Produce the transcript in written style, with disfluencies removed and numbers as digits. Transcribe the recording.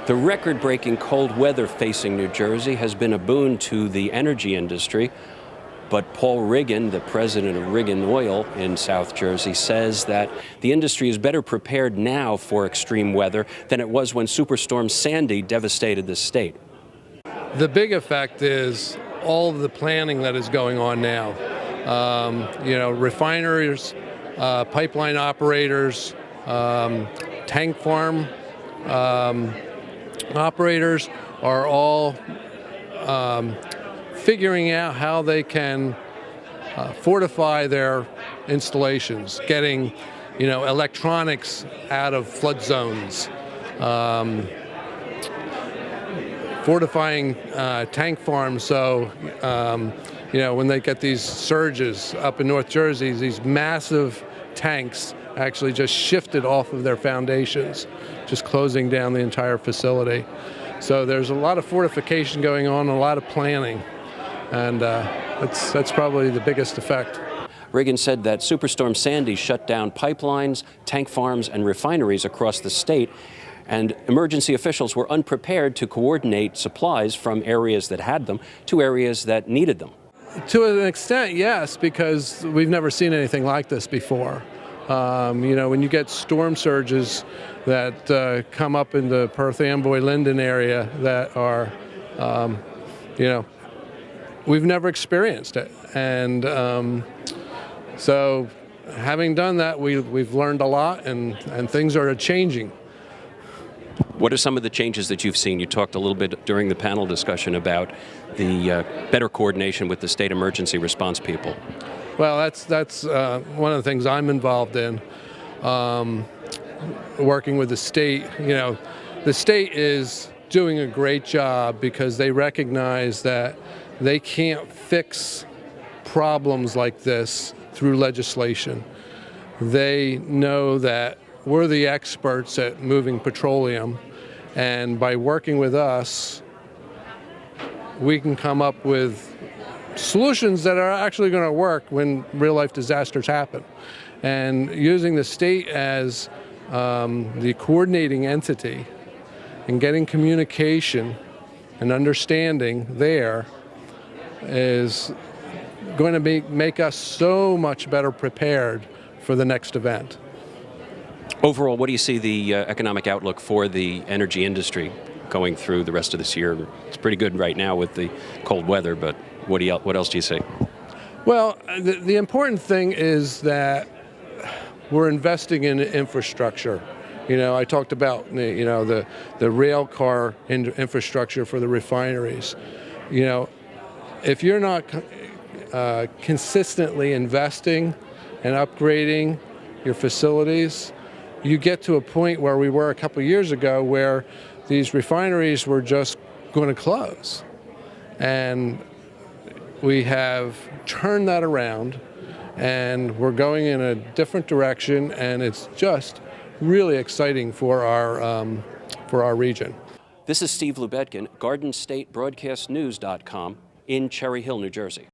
The record-breaking cold weather facing New Jersey has been a boon to the energy industry, but Paul Riggin, the president of Riggins Oil in South Jersey, says that the industry is better prepared now for extreme weather than it was when Superstorm Sandy devastated the state. The big effect is all of the planning that is going on now. Refineries, pipeline operators, tank farm operators are all figuring out how they can fortify their installations, getting, electronics out of flood zones, fortifying tank farms so, when they get these surges up in North Jersey, these massive tanks actually just shifted off of their foundations, just closing down the entire facility. So there's a lot of fortification going on, a lot of planning, and that's probably the biggest effect. Riggins said that Superstorm Sandy shut down pipelines, tank farms, and refineries across the state, and emergency officials were unprepared to coordinate supplies from areas that had them to areas that needed them. To an extent, yes, because we've never seen anything like this before. When you get storm surges that come up in the Perth Amboy Linden area that are, we've never experienced it. And so having done that, we've learned a lot, and things are changing. What are some of the changes that you've seen? You talked a little bit during the panel discussion about the better coordination with the state emergency response people. Well, that's one of the things I'm involved in, working with the state. The state is doing a great job because they recognize that they can't fix problems like this through legislation. They know that we're the experts at moving petroleum, and by working with us, we can come up with solutions that are actually going to work when real-life disasters happen. And using the state as the coordinating entity and getting communication and understanding there is going to make us so much better prepared for the next event. Overall, what do you see the economic outlook for the energy industry going through the rest of this year? It's pretty good right now with the cold weather, but what else do you see? Well, the important thing is that we're investing in infrastructure. I talked about the rail car infrastructure for the refineries. If you're not consistently investing and upgrading your facilities, you get to a point where we were a couple of years ago where these refineries were just going to close. And we have turned that around, and we're going in a different direction, and it's just really exciting for our region. This is Steve Lubetkin, GardenStateBroadcastNews.com in Cherry Hill, New Jersey.